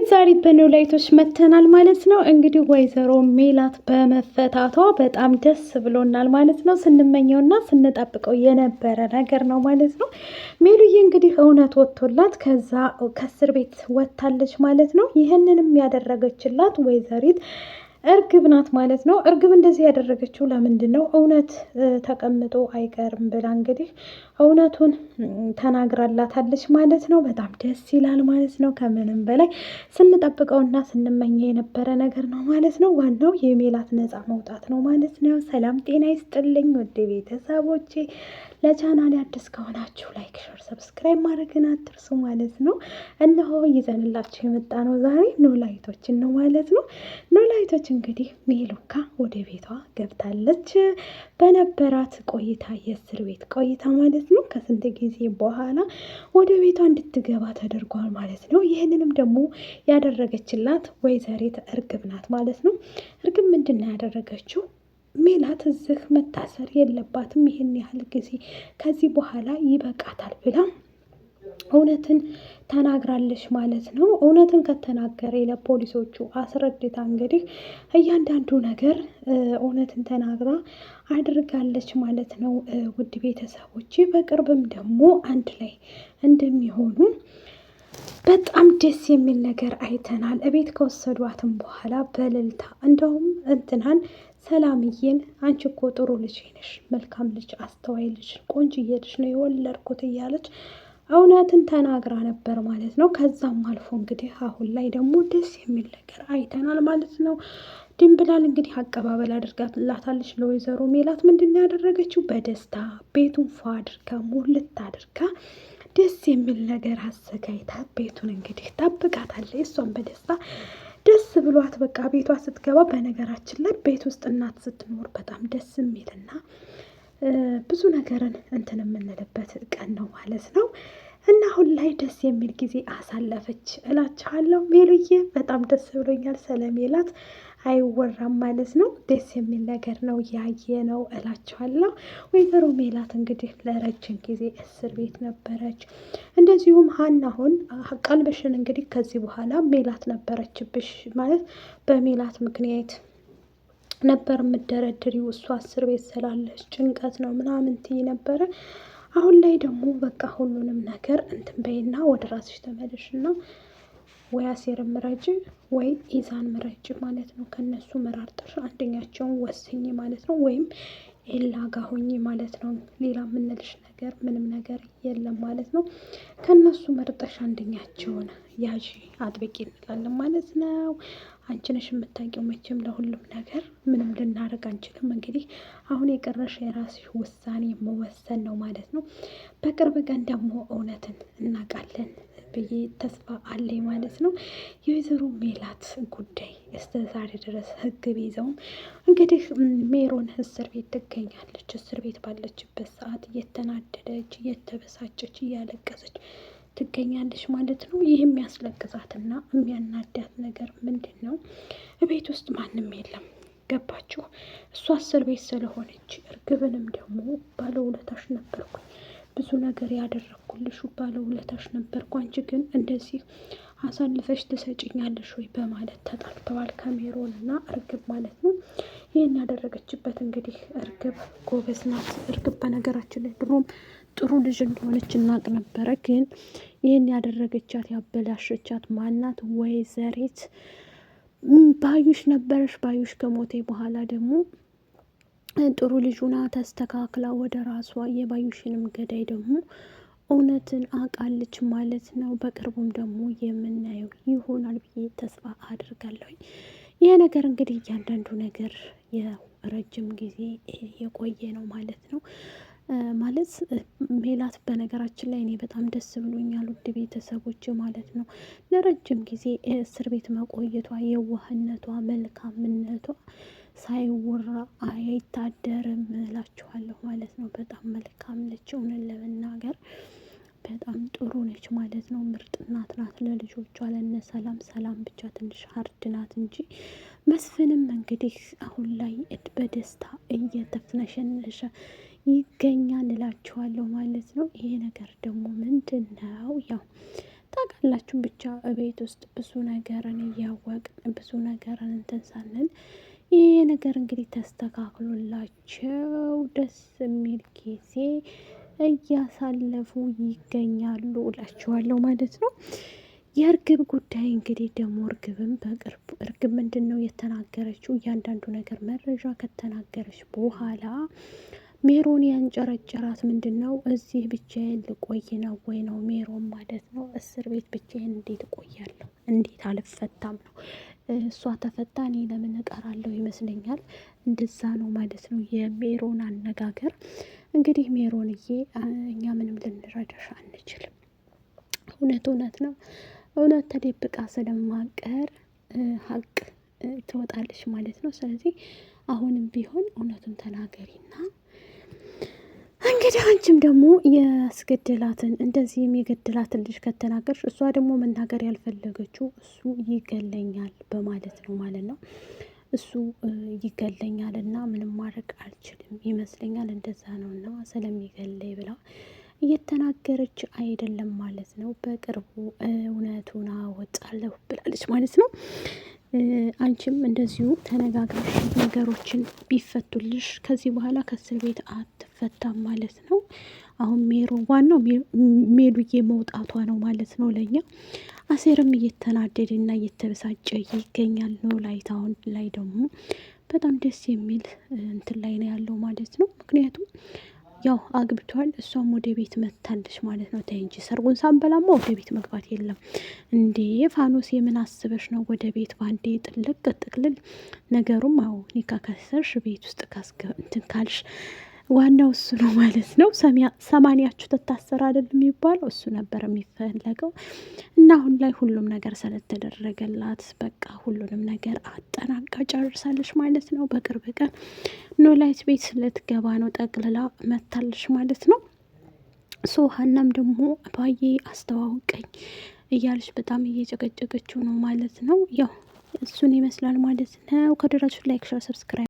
ዛሬ በኖላይቶች መተናል ማለት ነው። እንግዲህ ወይዘሮ ሜላት በመፈታቷ በጣም ደስ ብሎናል ማለት ነው። ስንመኘውና ስንጠብቀው የነበረ ነገር ነው ማለት ነው። ሜሉዬ እንግዲህ እውነት ወጥቶላት ከዛ ከእስር ቤት ወጥታለች ማለት ነው። ይህንንም ያደረገችላት ወይዘሪት እርግብ ናት ማለት ነው። እርግብ እንደዚህ ያደረገችው ለምንድን ነው? እውነት ተቀምጦ አይቀርም ብላ እንግዲህ እውነቱን ተናግራላታለች ማለት ነው። በጣም ደስ ይላል ማለት ነው። ከምንም በላይ ስንጠብቀውና ስንመኘው የነበረ ነገር ነው ማለት ነው። ዋናው የሜላት ነፃ መውጣት ነው ማለት ነው። ሰላም ጤና ይስጥልኝ ወደ ቤተሰቦቼ። ለቻናሌ አዲስ ከሆናችሁ ላይክ፣ ሸር፣ ሰብስክራይብ ማድረግን አትርሱ ማለት ነው። እነሆ ይዘንላችሁ የመጣ ነው ዛሬ ኖላይቶችን ነው ማለት ነው። ኖላይቶች እንግዲህ ሜሉካ ወደ ቤቷ ገብታለች። በነበራት ቆይታ የእስር ቤት ቆይታ ማለት ነው ከስንት ጊዜ በኋላ ወደ ቤቷ እንድትገባ ተደርጓል ማለት ነው። ይህንንም ደግሞ ያደረገችላት ወይዘሪት እርግብ ናት ማለት ነው። እርግብ ምንድን ነው ያደረገችው? ሜላት እዚህ መታሰር የለባትም ይህን ያህል ጊዜ ከዚህ በኋላ ይበቃታል ብላ እውነትን ተናግራለች ማለት ነው። እውነትን ከተናገረ ለፖሊሶቹ አስረድታ እንግዲህ እያንዳንዱ ነገር እውነትን ተናግራ አድርጋለች ማለት ነው። ውድ ቤተሰቦች በቅርብም ደግሞ አንድ ላይ እንደሚሆኑ በጣም ደስ የሚል ነገር አይተናል። እቤት ከወሰዷትም በኋላ በእልልታ እንደውም እንትናን ሰላምዬን አንቺ እኮ ጥሩ ልጅ ነሽ፣ መልካም ልጅ፣ አስተዋይ ልጅ፣ ቆንጅዬ ልጅ ነው የወለድኩት እያለች እውነትን ተናግራ ነበር ማለት ነው። ከዛም አልፎ እንግዲህ አሁን ላይ ደግሞ ደስ የሚል ነገር አይተናል ማለት ነው። ድንብላል እንግዲህ አቀባበል አድርጋላታለች ለወይዘሮ ሜላት። ምንድን ነው ያደረገችው? በደስታ ቤቱን ፏ አድርጋ ሙልት አድርጋ ደስ የሚል ነገር አዘጋጅታ ቤቱን እንግዲህ ጠብቃታለች። እሷን በደስታ ደስ ብሏት በቃ ቤቷ ስትገባ፣ በነገራችን ላይ ቤት ውስጥ እናት ስትኖር በጣም ደስ የሚልና ብዙ ነገርን እንትን የምንልበት ቀን ነው ማለት ነው። እና አሁን ላይ ደስ የሚል ጊዜ አሳለፈች እላችኋለሁ። ሜሉዬ በጣም ደስ ብሎኛል። ስለሜላት አይወራም ማለት ነው። ደስ የሚል ነገር ነው ያየ ነው እላችኋለሁ። ወይዘሮ ሜላት እንግዲህ ለረጅም ጊዜ እስር ቤት ነበረች። እንደዚሁም ሀና አሁን ቀልብሽን እንግዲህ ከዚህ በኋላ ሜላት ነበረችብሽ ማለት በሜላት ምክንያት ነበር የምደረድሪው፣ እሷ እስር ቤት ስላለች ጭንቀት ነው ምናምን ትይ ነበረ። አሁን ላይ ደግሞ በቃ ሁሉንም ነገር እንትን በይና ወደ ራስሽ ተመለሽና ወይ አሴር ምረጭ ወይ ኢዛን ምረጭ ማለት ነው። ከነሱ መራርጠሽ አንደኛቸውን ወስኝ ማለት ነው። ወይም ኤላ ጋ ሆኜ ማለት ነው። ሌላ የምንልሽ ነገር ምንም ነገር የለም ማለት ነው። ከነሱ መርጠሽ አንደኛቸውን ያዢ አጥብቂ እንላለን ማለት ነው። አንቺ ነሽ የምታውቂው መቼም ለሁሉም ነገር ምንም ልናደርግ አንችልም። እንግዲህ አሁን የቀረሽ የራስሽ ውሳኔ መወሰን ነው ማለት ነው። በቅርብ ቀን ደግሞ እውነትን እናውቃለን ብዬ ተስፋ አለኝ ማለት ነው። የወይዘሮ ሜላት ጉዳይ እስከ ዛሬ ድረስ ሕግ ቢይዘውም እንግዲህ ሜሮን እስር ቤት ትገኛለች። እስር ቤት ባለችበት ሰዓት እየተናደደች እየተበሳጨች እያለቀሰች ትገኛለች ማለት ነው። ይህ የሚያስለቅሳትና የሚያናዳት ነገር ምንድን ነው? ቤት ውስጥ ማንም የለም። ገባችሁ? እሷ እስር ቤት ስለሆነች እርግብንም ደግሞ ባለውለታሽ ነበርኩኝ፣ ብዙ ነገር ያደረግኩልሽ ባለውለታሽ ነበርኩ፣ አንቺ ግን እንደዚህ አሳልፈሽ ትሰጭኛለሽ ወይ በማለት ተጣልተዋል ከሜሮን እና እርግብ ማለት ነው። ይህን ያደረገችበት እንግዲህ እርግብ ጎበዝ ናት። እርግብ በነገራችን ላይ ድሮም ጥሩ ልጅ እንደሆነች እናቅ ነበረ። ግን ይህን ያደረገቻት ያበላሸቻት ማናት? ወይዘሪት ባዩሽ ነበረች። ባዩሽ ከሞቴ በኋላ ደግሞ ጥሩ ልጁና ተስተካክላ ወደ ራሷ የባዩሽንም ገዳይ ደግሞ እውነትን አውቃለች ማለት ነው። በቅርቡም ደግሞ የምናየው ይሆናል ብዬ ተስፋ አድርጋለሁ። ይህ ነገር እንግዲህ እያንዳንዱ ነገር የረጅም ጊዜ የቆየ ነው ማለት ነው። ማለት ሜላት በነገራችን ላይ እኔ በጣም ደስ ብሎኛል ውድ ቤተሰቦች ማለት ነው። ለረጅም ጊዜ እስር ቤት መቆየቷ፣ የዋህነቷ፣ መልካምነቷ ሳይወራ አይታደርም እላችኋለሁ ማለት ነው። በጣም መልካም ነች፣ እውነት ለመናገር በጣም ጥሩ ነች ማለት ነው። ምርጥ እናት ናት ለልጆቿ ለነ ሰላም። ሰላም ብቻ ትንሽ ሀርድ ናት እንጂ መስፍንም እንግዲህ አሁን ላይ በደስታ እየተፍነሸነሸ ይገኛል እላችኋለሁ ማለት ነው። ይሄ ነገር ደግሞ ምንድን ነው? ያው ታውቃላችሁ። ብቻ ቤት ውስጥ ብዙ ነገርን እያወቅን ብዙ ነገርን እንትን ሳንል ይሄ ነገር እንግዲህ ተስተካክሎላቸው ደስ የሚል ጊዜ እያሳለፉ ይገኛሉ እላችኋለሁ ማለት ነው። የእርግብ ጉዳይ እንግዲህ ደግሞ እርግብም በቅርብ እርግብ ምንድን ነው የተናገረችው? እያንዳንዱ ነገር መረጃ ከተናገረች በኋላ ሜሮን ያንጨረጨራት ምንድን ነው? እዚህ ብቻዬን ልቆይ ነው ወይ ነው ሜሮን ማለት ነው። እስር ቤት ብቻዬን እንዴት እቆያለሁ? እንዴት አልፈታም ነው። እሷ ተፈታ እኔ ለምን እቀራለሁ ይመስለኛል። እንደዛ ነው ማለት ነው የሜሮን አነጋገር። እንግዲህ ሜሮንዬ እኛ ምንም ልንረዳሽ አንችልም። እውነት ነው። እውነት ተደብቃ ስለማቀር ሀቅ ትወጣለች ማለት ነው። ስለዚህ አሁንም ቢሆን እውነቱን ተናገሪና እንግዲህ አንቺም ደግሞ ያስገደላትን እንደዚህም የገደላትን ልጅ ከተናገርሽ እሷ ደግሞ መናገር ያልፈለገችው እሱ ይገለኛል በማለት ነው ማለት ነው። እሱ ይገለኛል እና ምንም ማድረግ አልችልም ይመስለኛል እንደዛ ነው እና ስለሚገለኝ ብላ እየተናገረች አይደለም ማለት ነው። በቅርቡ እውነቱን አወጣለሁ ብላለች ማለት ነው። አንቺም እንደዚሁ ተነጋግረሽ ነገሮችን ቢፈቱልሽ ከዚህ በኋላ ከእስር ቤት አትፈታም ማለት ነው። አሁን ዋናው ሜሉዬ መውጣቷ ነው ማለት ነው ለኛ። አሴርም እየተናደደና እየተበሳጨ ይገኛል ነው ላይት። አሁን ላይ ደግሞ በጣም ደስ የሚል እንትን ላይ ነው ያለው ማለት ነው። ምክንያቱም ያው አግብቷል፣ እሷም ወደ ቤት መታለች ማለት ነው። ተይ እንጂ ሰርጉን ሳንበላማ ወደ ቤት መግባት የለም እንዴ! ፋኖስ የምን አስበሽ ነው ወደ ቤት ባንዴ ጥልቅ ጥቅልል? ነገሩም አዎ ኒካ ከሰርሽ ቤት ውስጥ እንትን ካልሽ ዋናው እሱ ነው ማለት ነው። ሰማንያችሁ ትታሰር አይደል የሚባለው? እሱ ነበር የሚፈለገው እና አሁን ላይ ሁሉም ነገር ስለተደረገላት በቃ ሁሉንም ነገር አጠናቃ ጨርሳለች ማለት ነው። በቅርብ ቀን ኖላዊት ቤት ልትገባ ነው፣ ጠቅልላ መታለች ማለት ነው። ሀናም ደግሞ ባዬ አስተዋውቀኝ እያለች በጣም እየጨቀጨቀችው ነው ማለት ነው። ያው እሱን ይመስላል ማለት ነው። ከደራችሁ ላይክ፣ ሸር፣ ሰብስክራይብ